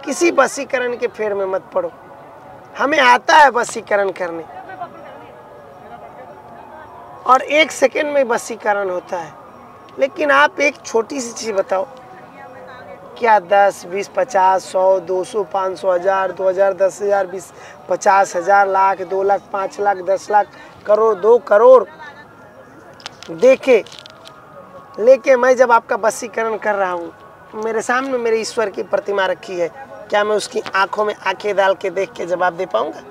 किसी वशीकरण के फेर में मत पड़ो। हमें आता है वशीकरण करने, और 1 सेकंड में वशीकरण होता है। लेकिन आप एक छोटी सी चीज़ बताओ, क्या 10, 20, 50, 100, 200, 500, 1000, 2000, 10,000, 20, 50,000, लाख, 2 लाख, 5 लाख, 10 लाख, करोड़, 2 करोड़ देके लेके मैं जब आपका वशीकरण कर रहा हूँ, मेरे सामने मेरे ईश्वर की प्रतिमा रखी है, क्या मैं उसकी आंखों में आंखें डाल के देख के जवाब दे पाऊंगा?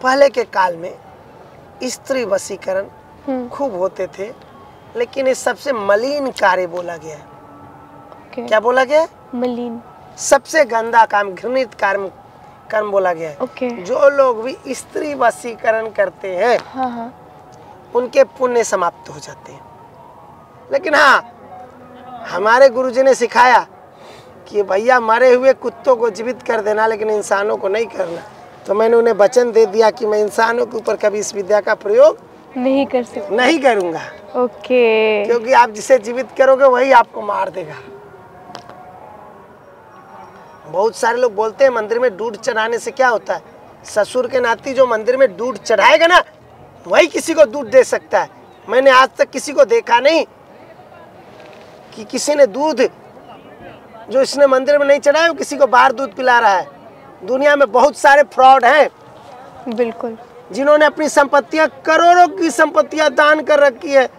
पहले के काल में स्त्री वशीकरण खूब होते थे, लेकिन ये सबसे मलिन कार्य बोला गया है। क्या बोला गया है? मलिन, सबसे गंदा काम, घृणित कर्म बोला गया है। जो लोग भी स्त्री वशीकरण करते हैं, उनके पुण्य समाप्त हो जाते हैं। लेकिन हाँ, हमारे गुरुजी ने सिखाया कि भैया मरे हुए कुत्तों को जीवित कर देना, लेकिन इंसानों को नहीं करना। तो मैंने उन्हें वचन दे दिया कि मैं इंसानों के ऊपर कभी इस विद्या का प्रयोग नहीं करूंगा। क्योंकि आप जिसे जीवित करोगे वही आपको मार देगा। बहुत सारे लोग बोलते हैं मंदिर में दूध चढ़ाने से क्या होता है? ससुर के नाती जो मंदिर में दूध चढ़ाएगा ना, वही किसी को दूध दे सकता है। मैंने आज तक किसी को देखा नहीं कि किसी ने दूध जो इसने मंदिर में नहीं चढ़ाया, वो किसी को बाहर दूध पिला रहा है। दुनिया में बहुत सारे फ्रॉड हैं, बिल्कुल, जिन्होंने अपनी संपत्तियां, करोड़ों की संपत्तियां दान कर रखी है।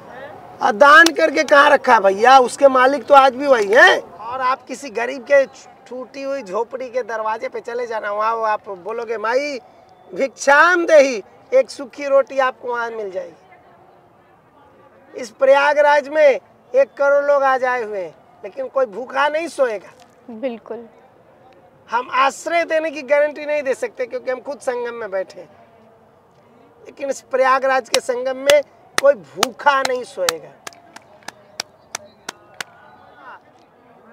और दान करके कहाँ रखा है भैया? उसके मालिक तो आज भी वही हैं। और आप किसी गरीब के टूटी हुई झोपड़ी के दरवाजे पे चले जाना, वहाँ आप बोलोगे माई भिक्षाम देही, एक सूखी रोटी आपको वहाँ मिल जाएगी। इस प्रयागराज में 1 करोड़ लोग आज आए हुए हैं, लेकिन कोई भूखा नहीं सोएगा। बिल्कुल, हम आश्रय देने की गारंटी नहीं दे सकते क्योंकि हम खुद संगम में बैठे हैं, लेकिन इस प्रयागराज के संगम में कोई भूखा नहीं सोएगा।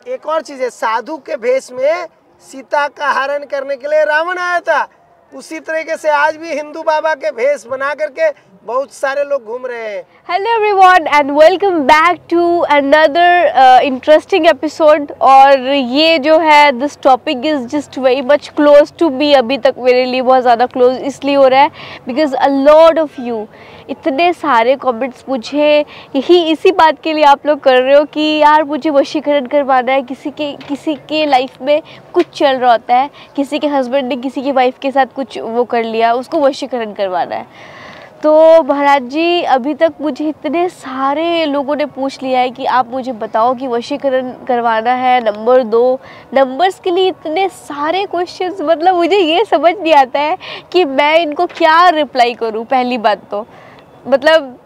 एक और चीज है, साधु के भेष में सीता का हरण करने के लिए रावण आया था। उसी तरीके से आज भी हिंदू बाबा के भेष बना करके बहुत सारे लोग घूम रहे हैं। Hello everyone and welcome back to another interesting episode. और ये जो है, this topic is just very much close to me. अभी तक मेरे लिए बहुत ज़्यादा क्लोज इसलिए हो रहा है because a lot of you, इतने सारे कमेंट्स मुझे यही इसी बात के लिए आप लोग कर रहे हो कि यार मुझे वशीकरण करवाना है। किसी के लाइफ में कुछ चल रहा होता है, किसी के हस्बैंड ने किसी की वाइफ के साथ कुछ वो कर लिया, उसको वशीकरण करवाना है। तो महाराज जी, अभी तक मुझे इतने सारे लोगों ने पूछ लिया है कि आप मुझे बताओ कि वशीकरण करवाना है। नंबर 2, नंबर्स के लिए इतने सारे क्वेश्चंस, मतलब मुझे ये समझ नहीं आता है कि मैं इनको क्या रिप्लाई करूं। पहली बात तो मतलब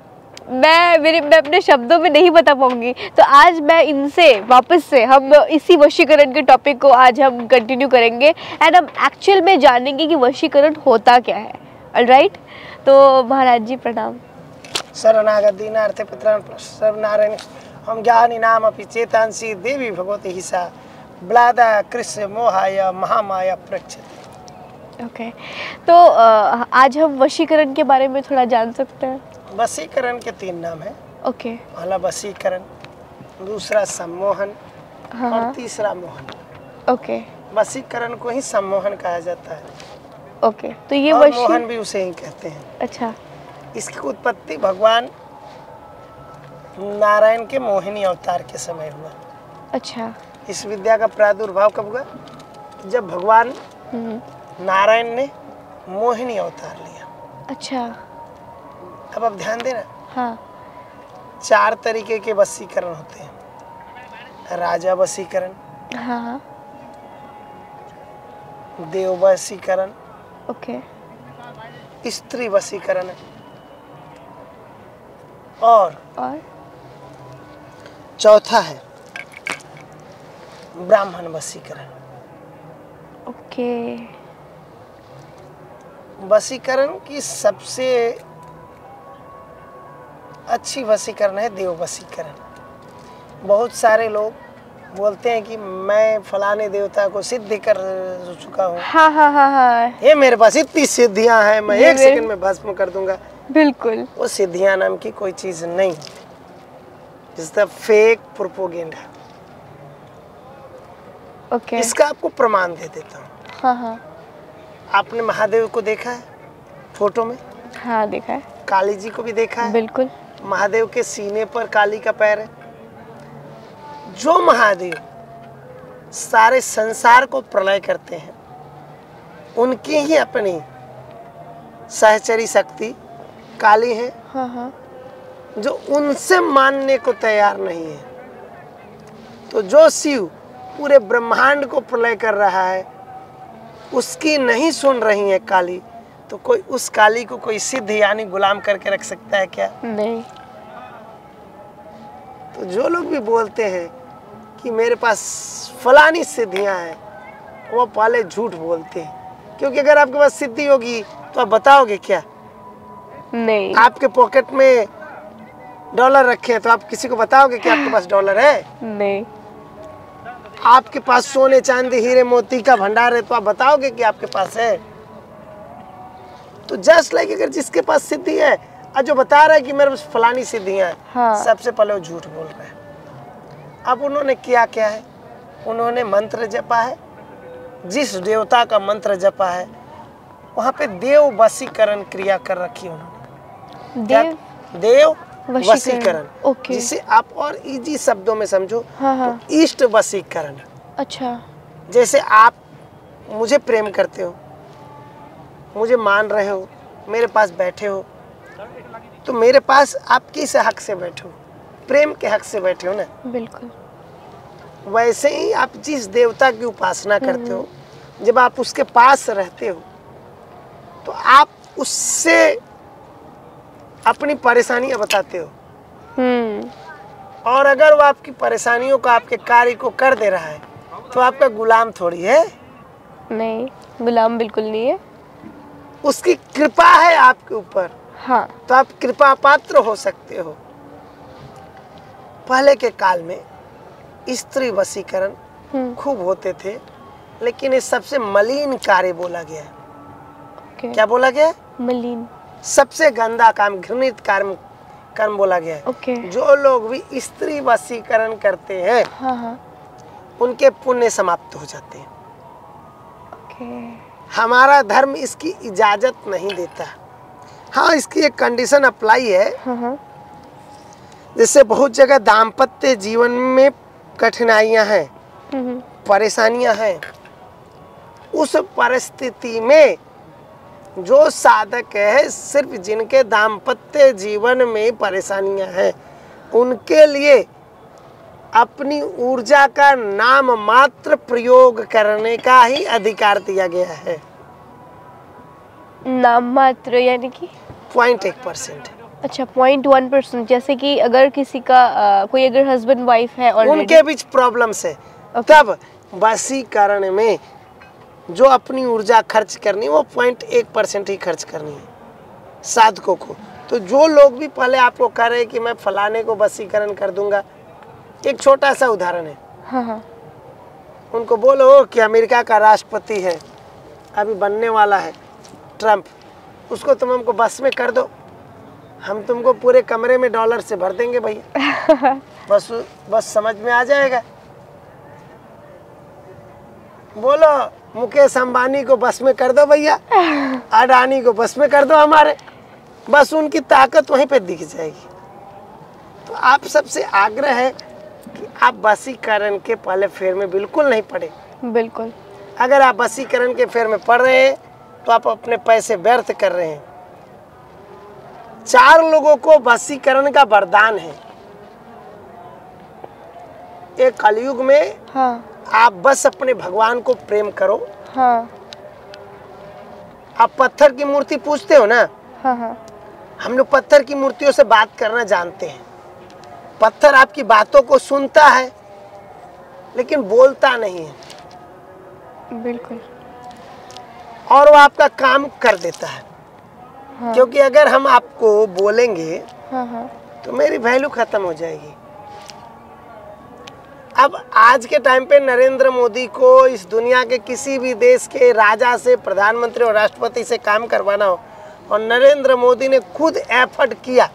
मैं अपने शब्दों में नहीं बता पाऊंगी। तो आज मैं इनसे वापस से हम इसी वशीकरण के टॉपिक को आज हम कंटिन्यू करेंगे एंड हम एक्चुअल में जानेंगे कि वशीकरण होता क्या है। ऑलराइट, तो महाराज जी प्रणाम। शरणागत दीनार्थे पितरान सर्वनारायण हम ज्ञानी नाम अपि चेतांसी देवी भगवती हिसा ब्लादा कृष्ण मोहाय महामाया प्रक्षति। ओके, तो आज हम वशीकरण के बारे में थोड़ा जान सकते हैं। वशीकरण के 3 नाम हैं। ओके, पहला वशीकरण, दूसरा सम्मोहन और तीसरा मोहन। ओके, वशीकरण को ही सम्मोहन कहा जाता है। ओके, तो ये मोहन भी उसे ही कहते हैं। अच्छा, इसकी उत्पत्ति भगवान नारायण के मोहिनी अवतार के समय हुआ। अच्छा, इस विद्या का प्रादुर्भाव कब हुआ? जब भगवान नारायण ने मोहिनी अवतार लिया। अच्छा, अब आप ध्यान देना। हाँ, 4 तरीके के वशीकरण होते हैं। राजा वशीकरण, हाँ, देव वशीकरण, ओके, स्त्री वशीकरण और चौथा है ब्राह्मण वशीकरण। ओके, वशीकरण की सबसे अच्छी वशीकरण है देव वशीकरण। बहुत सारे लोग बोलते हैं कि मैं फलाने देवता को सिद्ध कर चुका हूँ। हाँ हाँ हाँ हाँ, ये मेरे पास इतनी सिद्धियां हैं, मैं 1 सेकंड में भस्म कर दूंगा। बिल्कुल, वो सिद्धियां नाम की कोई चीज नहीं, it's the fake propaganda. Okay. इसका आपको प्रमाण दे देता हूँ। हाँ हाँ आपने महादेव को देखा है फोटो में? हाँ, देखा है। काली जी को भी देखा है? बिल्कुल। महादेव के सीने पर काली का पैर है। जो महादेव सारे संसार को प्रलय करते हैं, उनकी ही अपनी सहचरी शक्ति काली है, हाँ हाँ जो उनसे मानने को तैयार नहीं है। तो जो शिव पूरे ब्रह्मांड को प्रलय कर रहा है, उसकी नहीं सुन रही है काली, तो कोई उस काली को कोई सिद्ध यानी गुलाम करके रख सकता है क्या? नहीं। तो जो लोग भी बोलते हैं कि मेरे पास फलानी सिद्धियां हैं, वो पहले झूठ बोलते हैं। क्योंकि अगर आपके पास सिद्धि होगी तो आप बताओगे क्या? नहीं। आपके पॉकेट में डॉलर रखे हैं तो आप किसी को बताओगे कि आपके पास डॉलर है? नहीं। आपके पास सोने चांदी हीरे मोती का भंडार है तो आप बताओगे कि आपके पास है? तो जस्ट लाइक अगर जिसके पास सिद्धि है और जो बता रहा है कि मेरे पास फलानी सिद्धियां हैं, हाँ। सबसे पहले वो झूठ बोल रहे हैं। अब उन्होंने किया क्या है? उन्होंने मंत्र जपा है। जिस देवता का मंत्र जपा है वहां पे देव वशीकरण क्रिया कर रखी है उन्होंने। देव देव वशीकरण, ओके। जिसे आप और इजी शब्दों में समझो हाँ हाँ। तो इष्ट वशीकरण। अच्छा। जैसे आप मुझे प्रेम करते हो, मुझे मान रहे हो, मेरे पास बैठे हो, तो मेरे पास आप किस हक से बैठे हो? प्रेम के हक से बैठे हो ना। बिल्कुल। वैसे ही आप जिस देवता की उपासना करते हो, जब आप उसके पास रहते हो तो आप उससे अपनी परेशानियां बताते हो, और अगर वो आपकी परेशानियों को, आपके कार्य को कर दे रहा है तो आपका गुलाम थोड़ी है। नहीं, गुलाम बिल्कुल नहीं है। उसकी कृपा है आपके ऊपर, हाँ। तो आप कृपा पात्र हो सकते हो। पहले के काल में स्त्री वशीकरण खूब होते थे, लेकिन ये सबसे मलिन कार्य बोला गया है। ओके। क्या बोला गया है? मलिन। सबसे गंदा काम, घृणित कर्म बोला गया है। ओके। जो लोग भी स्त्री वशीकरण करते हैं, हाँ हाँ। उनके पुण्य समाप्त हो जाते हैं। ओके। हमारा धर्म इसकी इजाजत नहीं देता। हाँ, इसकी एक कंडीशन अप्लाई है। हाँ हाँ। जैसे बहुत जगह दाम्पत्य जीवन में कठिनाइयां हैं, परेशानियां हैं, उस परिस्थिति में जो साधक है, सिर्फ जिनके दाम्पत्य जीवन में परेशानियां हैं, उनके लिए अपनी ऊर्जा का नाम मात्र प्रयोग करने का ही अधिकार दिया गया है। नाम मात्र यानी कि 0.1%। अच्छा, 0.1%। जैसे कि अगर किसी का कोई अगर हस्बैंड वाइफ है और उनके बीच प्रॉब्लम्स है, तब वशीकरण में जो अपनी ऊर्जा खर्च करनी, वो 0.1% ही खर्च करनी है साधकों को। तो जो लोग भी पहले आपको कह रहे हैं कि मैं फलाने को वशीकरण कर दूंगा, एक छोटा सा उदाहरण है। हाँ हाँ। उनको बोलो कि अमेरिका का राष्ट्रपति है, अभी बनने वाला है ट्रम्प, उसको तुम हमको बस में कर दो, हम तुमको पूरे कमरे में डॉलर से भर देंगे भैया। बस समझ में आ जाएगा। बोलो मुकेश अंबानी को बस में कर दो भैया, अडानी को बस में कर दो हमारे, बस उनकी ताकत वहीं पे दिख जाएगी। तो आप सबसे आग्रह है कि आप वशीकरण के पहले फेर में बिल्कुल नहीं पड़े। बिल्कुल। अगर आप वशीकरण के फेर में पड़ रहे हैं तो आप अपने पैसे व्यर्थ कर रहे हैं। 4 लोगों को वशीकरण का वरदान है। एक कलयुग में हाँ। आप बस अपने भगवान को प्रेम करो। हाँ। आप पत्थर की मूर्ति पूजते हो ना? हाँ हाँ। हम लोग पत्थर की मूर्तियों से बात करना जानते हैं। पत्थर आपकी बातों को सुनता है लेकिन बोलता नहीं है। बिल्कुल। और वो आपका काम कर देता है। हाँ। क्योंकि अगर हम आपको बोलेंगे हाँ हाँ। तो मेरी वैल्यू खत्म हो जाएगी। अब आज के टाइम पे नरेंद्र मोदी को इस दुनिया के किसी भी देश के राजा से, प्रधानमंत्री और राष्ट्रपति से काम करवाना हो और नरेंद्र मोदी ने खुद एफर्ट किया,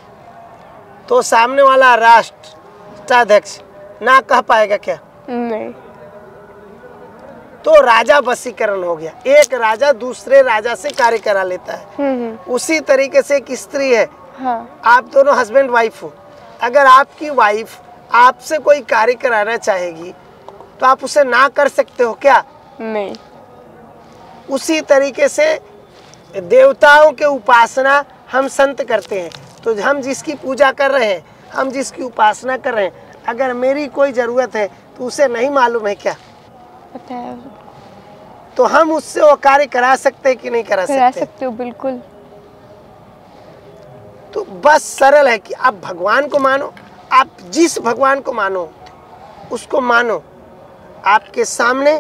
तो सामने वाला राष्ट्राध्यक्ष ना कह पाएगा क्या? नहीं। तो राजा वशीकरण हो गया। एक राजा दूसरे राजा से कार्य करा लेता है। उसी तरीके से एक स्त्री है, हाँ। आप दोनों हस्बैंड वाइफ हो, अगर आपकी वाइफ आपसे कोई कार्य कराना चाहेगी तो आप उसे ना कर सकते हो क्या? नहीं। उसी तरीके से देवताओं के उपासना हम संत करते हैं, तो हम जिसकी पूजा कर रहे हैं, हम जिसकी उपासना कर रहे हैं, अगर मेरी कोई ज़रूरत है तो उसे नहीं मालूम है क्या? पता है। तो हम उससे वो कार्य करा सकते हैं कि नहीं करा सकते हो, बिल्कुल। तो बस सरल है कि आप भगवान को मानो, आप जिस भगवान को मानो उसको मानो। आपके सामने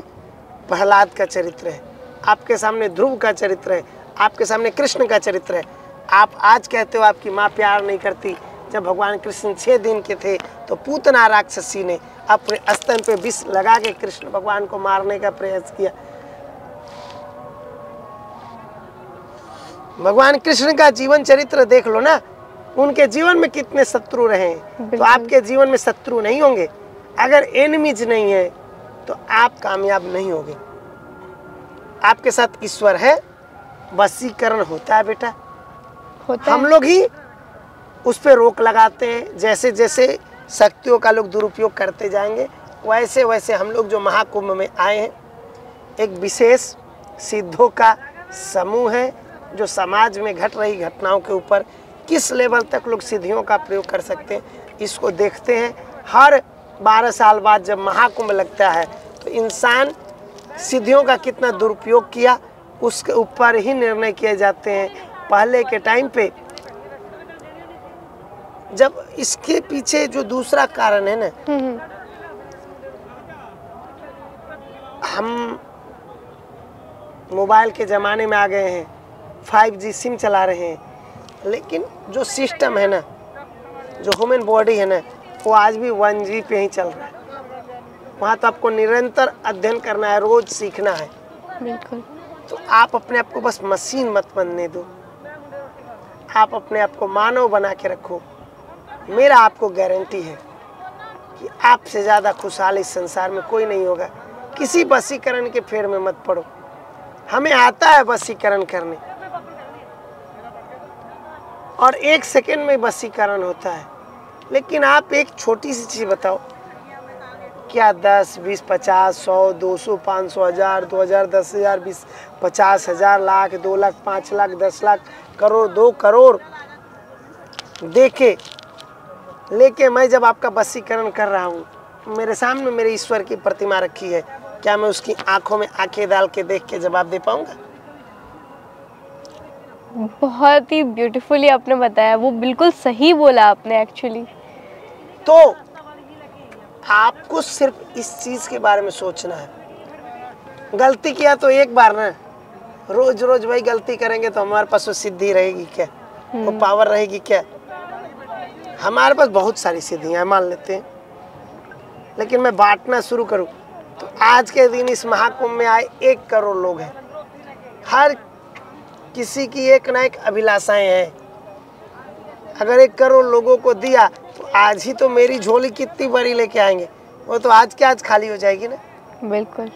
प्रहलाद का चरित्र है, आपके सामने ध्रुव का चरित्र है, आपके सामने कृष्ण का चरित्र है। आप आज कहते हो आपकी माँ प्यार नहीं करती, जब भगवान कृष्ण 6 दिन के थे तो पूतना राक्षसी ने अपने स्तन पे विष लगा के कृष्ण भगवान को मारने का प्रयास किया। भगवान कृष्ण का जीवन चरित्र देख लो ना, उनके जीवन में कितने शत्रु रहे हैं। तो आपके जीवन में शत्रु नहीं होंगे, अगर एनिमीज नहीं है तो आप कामयाब नहीं होंगे। आपके साथ ईश्वर है, वशीकरण होता है बेटा, होता है। हम लोग ही उस पर रोक लगाते हैं। जैसे जैसे शक्तियों का लोग दुरुपयोग करते जाएंगे, वैसे वैसे हम लोग जो महाकुंभ में आए हैं, एक विशेष सिद्धों का समूह है जो समाज में घट रही घटनाओं के ऊपर किस लेवल तक लोग सिद्धियों का प्रयोग कर सकते हैं, इसको देखते हैं। हर 12 साल बाद जब महाकुंभ लगता है तो इंसान सिद्धियों का कितना दुरुपयोग किया उसके ऊपर ही निर्णय किए जाते हैं। पहले के टाइम पे जब इसके पीछे जो दूसरा कारण है ना, हम मोबाइल के ज़माने में आ गए हैं, 5G सिम चला रहे हैं, लेकिन जो सिस्टम है ना, जो ह्यूमन बॉडी है ना, वो आज भी 1G पे ही चल रहा है। वहाँ तो आपको निरंतर अध्ययन करना है, रोज सीखना है। बिल्कुल। तो आप अपने आप को बस मशीन मत बनने दो, आप अपने आप को मानव बना के रखो। मेरा आपको गारंटी है कि आपसे ज़्यादा खुशहाल इस संसार में कोई नहीं होगा। किसी वशीकरण के फेर में मत पड़ो, हमें आता है वशीकरण करने, और 1 सेकंड में वशीकरण होता है। लेकिन आप एक छोटी सी चीज़ बताओ, क्या 10, 20, 50, 100, 200, 500, 1000, 2000, 10,000, 20, 50,000, लाख, 2 लाख, 5 लाख, 10 लाख, करोड़, 2 करोड़ देके लेके मैं जब आपका वशीकरण कर रहा हूँ, मेरे सामने मेरे ईश्वर की प्रतिमा रखी है, क्या मैं उसकी आंखों में आंखें डाल के देख के जवाब दे पाऊंगा? बहुत ही ब्यूटीफुली आपने बताया, वो बिल्कुल सही बोला आपने एक्चुअली। तो आपको सिर्फ इस चीज़ के बारे में सोचना है। गलती किया तो एक बार ना, रोज रोज वही गलती करेंगे तो हमारे पास वो सिद्धि रहेगी क्या, वो पावर रहेगी क्या? हमारे पास बहुत सारी सिद्धियाँ मान लेते हैं, लेकिन मैं बांटना शुरू करूँ तो आज के दिन इस महाकुंभ में आए 1 करोड़ लोग हैं। हर किसी की एक ना एक अभिलाषाएं हैं। अगर 1 करोड़ लोगों को दिया तो आज ही तो मेरी झोली कितनी बड़ी लेके आएंगे, वो तो आज के आज खाली हो जाएगी ना। बिल्कुल।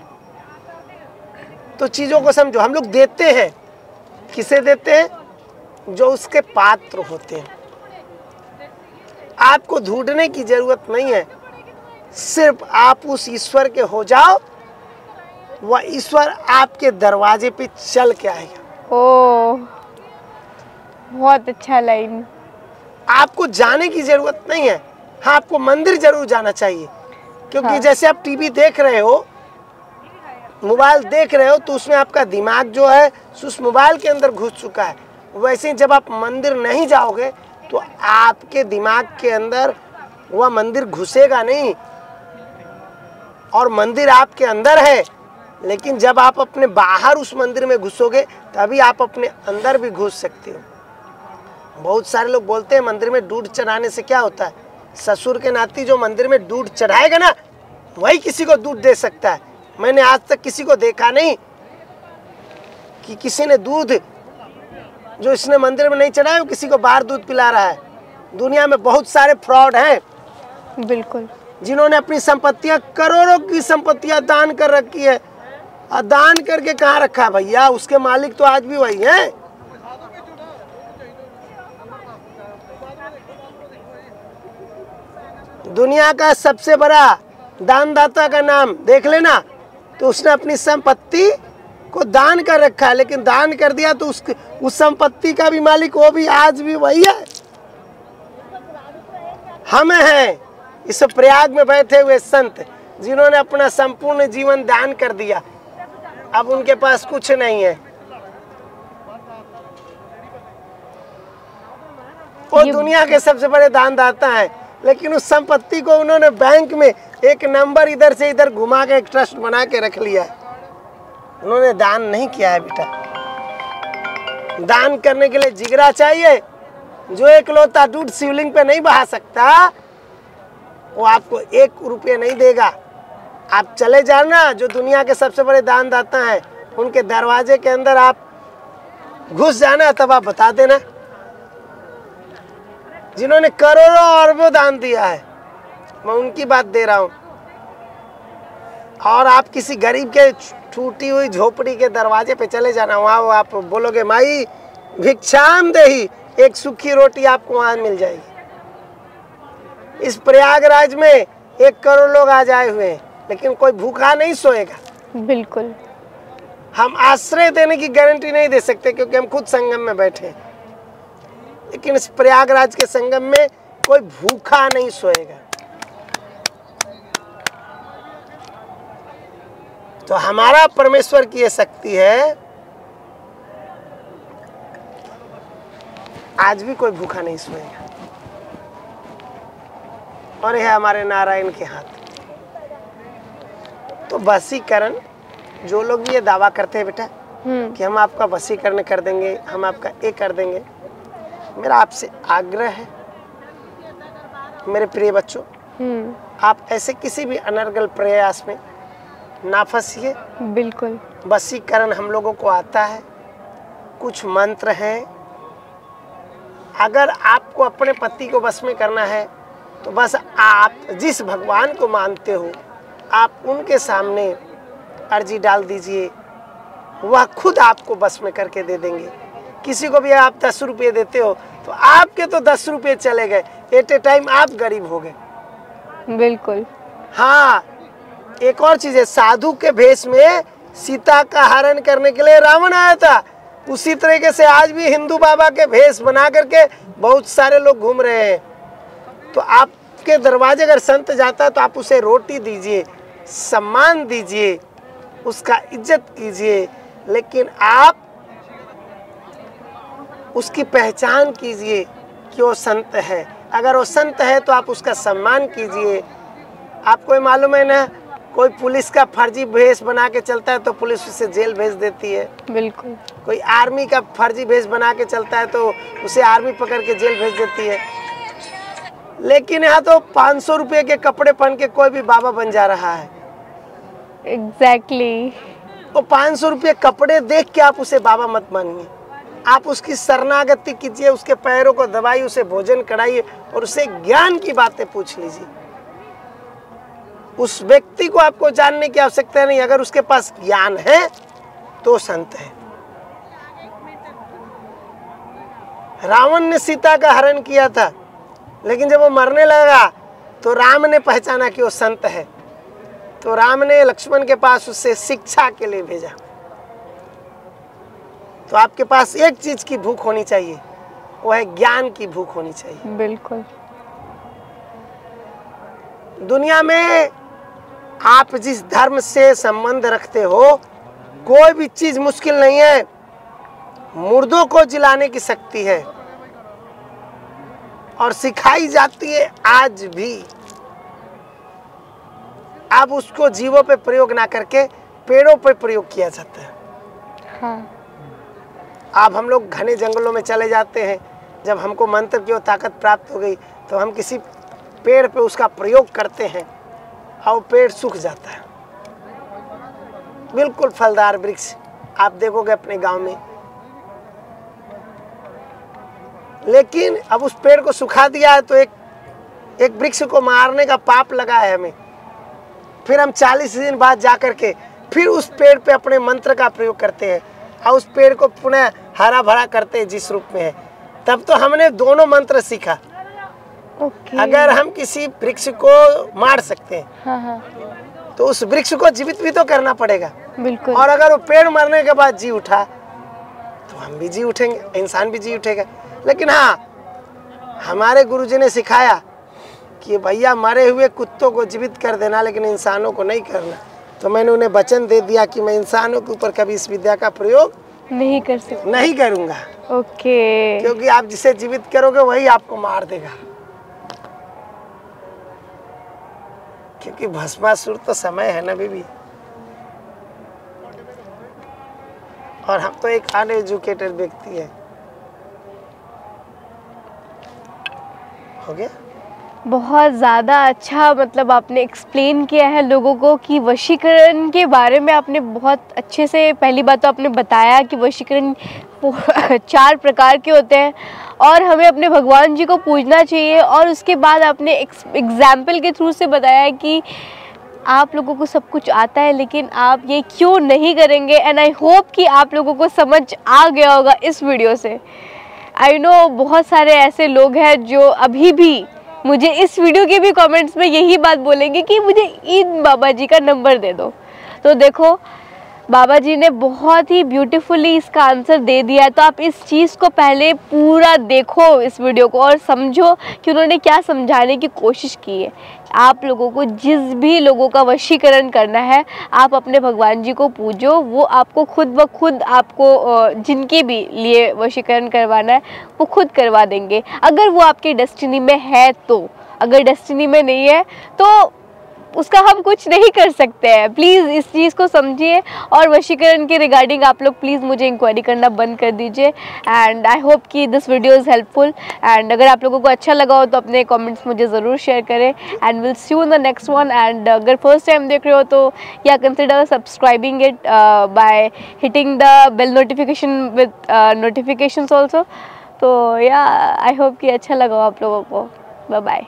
तो चीज़ों को समझो, हम लोग देते हैं, किसे देते हैं? जो उसके पात्र होते हैं। आपको ढूंढने की जरूरत नहीं है, सिर्फ आप उस ईश्वर के हो जाओ, वह ईश्वर आपके दरवाजे पे चल के आएगा। ओह, बहुत अच्छा लाइन। आपको जाने की जरूरत नहीं है। हाँ, आपको मंदिर जरूर जाना चाहिए, क्योंकि हाँ। जैसे आप टीवी देख रहे हो, मोबाइल देख रहे हो, तो उसमें आपका दिमाग जो है उस मोबाइल के अंदर घुस चुका है। वैसे ही जब आप मंदिर नहीं जाओगे तो आपके दिमाग के अंदर वह मंदिर घुसेगा नहीं, और मंदिर आपके अंदर है। लेकिन जब आप अपने बाहर उस मंदिर में घुसोगे तभी आप अपने अंदर भी घुस सकते हो। बहुत सारे लोग बोलते हैं मंदिर में दूध चढ़ाने से क्या होता है? ससुर के नाती जो मंदिर में दूध चढ़ाएगा ना, वही किसी को दूध दे सकता है। मैंने आज तक किसी को देखा नहीं कि किसी ने दूध जो इसने मंदिर में नहीं चढ़ाया, किसी को बाहर दूध पिला रहा है। दुनिया में बहुत सारे फ्रॉड हैं। बिल्कुल। जिन्होंने अपनी संपत्तियां, करोड़ों की संपत्तियां दान कर रखी है, और दान करके कहाँ रखा है भैया? उसके मालिक तो आज भी वही हैं। दुनिया का सबसे बड़ा दानदाता का नाम देख लेना, तो उसने अपनी संपत्ति को दान कर रखा है, लेकिन दान कर दिया तो उस संपत्ति का भी मालिक वो भी आज भी वही है। हम हैं इस प्रयाग में बैठे हुए संत जिन्होंने अपना संपूर्ण जीवन दान कर दिया, अब उनके पास कुछ नहीं है। वो दुनिया के सबसे बड़े दानदाता हैं, लेकिन उस संपत्ति को उन्होंने बैंक में एक नंबर इधर से इधर घुमा के एक ट्रस्ट बना के रख लिया है। उन्होंने दान नहीं किया है बेटा। दान करने के लिए जिगरा चाहिए। जो एक लोटा दूध शिवलिंग पे नहीं बहा सकता वो आपको 1 रुपये नहीं देगा। आप चले जाना, जो दुनिया के सबसे बड़े दानदाता हैं उनके दरवाजे के अंदर आप घुस जाना, तब आप बता देना। जिन्होंने करोड़ों अरबों दान दिया है, मैं उनकी बात दे रहा हूँ। और आप किसी गरीब के टूटी हुई झोपड़ी के दरवाजे पे चले जाना, वहाँ वो आप बोलोगे माई भिक्षाम देही, एक सूखी रोटी आपको वहाँ मिल जाएगी। इस प्रयागराज में 1 करोड़ लोग आज आए हुए हैं, लेकिन कोई भूखा नहीं सोएगा। बिल्कुल। हम आश्रय देने की गारंटी नहीं दे सकते क्योंकि हम खुद संगम में बैठे हैं, लेकिन इस प्रयागराज के संगम में कोई भूखा नहीं सोएगा। तो हमारा परमेश्वर की ये शक्ति है, आज भी कोई भूखा नहीं सोएगा। और यह हमारे नारायण के हाथ। तो वशीकरण, जो लोग भी ये दावा करते हैं बेटा कि हम आपका वशीकरण कर देंगे, हम आपका ये कर देंगे, मेरा आपसे आग्रह है मेरे प्रिय बच्चों, आप ऐसे किसी भी अनर्गल प्रयास में ना फंसिए। बिल्कुल। वशीकरण हम लोगों को आता है, कुछ मंत्र हैं। अगर आपको अपने पति को वश में करना है तो बस आप जिस भगवान को मानते हो आप उनके सामने अर्जी डाल दीजिए, वह खुद आपको वश में करके दे देंगे। किसी को भी आप 10 रुपये देते हो तो आपके तो 10 रुपये चले गए, एट ए टाइम आप गरीब हो गए। बिल्कुल। हाँ, एक और चीज है, साधु के भेष में सीता का हरण करने के लिए रावण आया था, उसी तरीके से आज भी हिंदू बाबा के भेष बना करके बहुत सारे लोग घूम रहे हैं। तो आपके दरवाजे अगर संत जाता है तो आप उसे रोटी दीजिए, सम्मान दीजिए, उसका इज्जत कीजिए, लेकिन आप उसकी पहचान कीजिए कि वो संत है। अगर वो संत है तो आप उसका सम्मान कीजिए। आपको मालूम है ना, कोई पुलिस का फर्जी भेष बना के चलता है तो पुलिस उसे जेल भेज देती है। बिल्कुल। कोई आर्मी का फर्जी भेष बना के चलता है तो उसे आर्मी पकड़ के जेल भेज देती है। लेकिन यहाँ तो 500 रुपये के कपड़े पहन के कोई भी बाबा बन जा रहा है। एग्जैक्टली। वो 500 रुपये कपड़े देख के आप उसे बाबा मत मानिए, आप उसकी शरणागति कीजिए, उसके पैरों को दबाइए, उसे भोजन कराइए और उसे ज्ञान की बातें पूछ लीजिए। उस व्यक्ति को आपको जानने की आवश्यकता नहीं, अगर उसके पास ज्ञान है तो संत है। रावण ने सीता का हरण किया था, लेकिन जब वो मरने लगा तो राम ने पहचाना कि वो संत है, तो राम ने लक्ष्मण के पास उससे शिक्षा के लिए भेजा। तो आपके पास एक चीज की भूख होनी चाहिए, वो है ज्ञान की भूख होनी चाहिए। बिल्कुल। दुनिया में आप जिस धर्म से संबंध रखते हो, कोई भी चीज मुश्किल नहीं है। मुर्दों को जिलाने की शक्ति है और सिखाई जाती है आज भी। अब उसको जीवों पे प्रयोग ना करके पेड़ों पे प्रयोग किया जाता है। हाँ। अब हम लोग घने जंगलों में चले जाते हैं, जब हमको मंत्र की ताकत प्राप्त हो गई तो हम किसी पेड़ पे उसका प्रयोग करते हैं और पेड़ सूख जाता है। बिल्कुल फलदार वृक्ष आप देखोगे अपने गांव में, लेकिन अब उस पेड़ को सुखा दिया है तो एक वृक्ष को मारने का पाप लगा है हमें। फिर हम 40 दिन बाद जा कर के फिर उस पेड़ पे अपने मंत्र का प्रयोग करते हैं और उस पेड़ को पुनः हरा भरा करते हैं जिस रूप में है। तब तो हमने दोनों मंत्र सीखा। ओके। अगर हम किसी वृक्ष को मार सकते हैं हाँ हाँ तो उस वृक्ष को जीवित भी तो करना पड़ेगा। बिल्कुल। और अगर वो पेड़ मरने के बाद जी उठा तो हम भी जी उठेंगे, इंसान भी जी उठेगा। लेकिन हाँ, हमारे गुरुजी ने सिखाया कि भैया मरे हुए कुत्तों को जीवित कर देना लेकिन इंसानों को नहीं करना। तो मैंने उन्हें वचन दे दिया कि मैं इंसानों के ऊपर कभी इस विद्या का प्रयोग नहीं कर सकते। नहीं करूँगा। ओके। क्योंकि आप जिसे जीवित करोगे वही आपको मार देगा। क्योंकि भस्मासुर तो समय है ना बीबी। और हम तो एक अनएजुकेटेड व्यक्ति है। हो गया? बहुत ज़्यादा अच्छा मतलब आपने एक्सप्लेन किया है लोगों को कि वशीकरण के बारे में आपने बहुत अच्छे से। पहली बात तो आपने बताया कि वशीकरण 4 प्रकार के होते हैं और हमें अपने भगवान जी को पूजना चाहिए। और उसके बाद आपने एग्जाम्पल के थ्रू से बताया कि आप लोगों को सब कुछ आता है लेकिन आप ये क्यों नहीं करेंगे। एंड आई होप कि आप लोगों को समझ आ गया होगा इस वीडियो से। आई नो बहुत सारे ऐसे लोग हैं जो अभी भी मुझे इस वीडियो के भी कमेंट्स में यही बात बोलेंगे कि मुझे ईद बाबा जी का नंबर दे दो। तो देखो, बाबा जी ने बहुत ही ब्यूटीफुली इसका आंसर दे दिया है। तो आप इस चीज़ को पहले पूरा देखो इस वीडियो को और समझो कि उन्होंने क्या समझाने की कोशिश की है। आप लोगों को जिस भी लोगों का वशीकरण करना है, आप अपने भगवान जी को पूजो। वो आपको खुद ब खुद आपको जिनके भी लिए वशीकरण करवाना है वो खुद करवा देंगे, अगर वो आपकी डेस्टिनी में है तो। अगर डेस्टिनी में नहीं है तो उसका हम कुछ नहीं कर सकते हैं। प्लीज़ इस चीज़ को समझिए और वशीकरण के रिगार्डिंग आप लोग प्लीज़ मुझे इंक्वायरी करना बंद कर दीजिए। एंड आई होप कि this video is helpful. And अगर आप लोगों को अच्छा लगा हो तो अपने कमेंट्स मुझे ज़रूर शेयर करें। And will see you in the next one. And अगर फर्स्ट टाइम देख रहे हो तो या consider subscribing it by hitting the bell notification with notifications also. तो या आई होप कि अच्छा लगा हो आप लोगों को। Bye bye.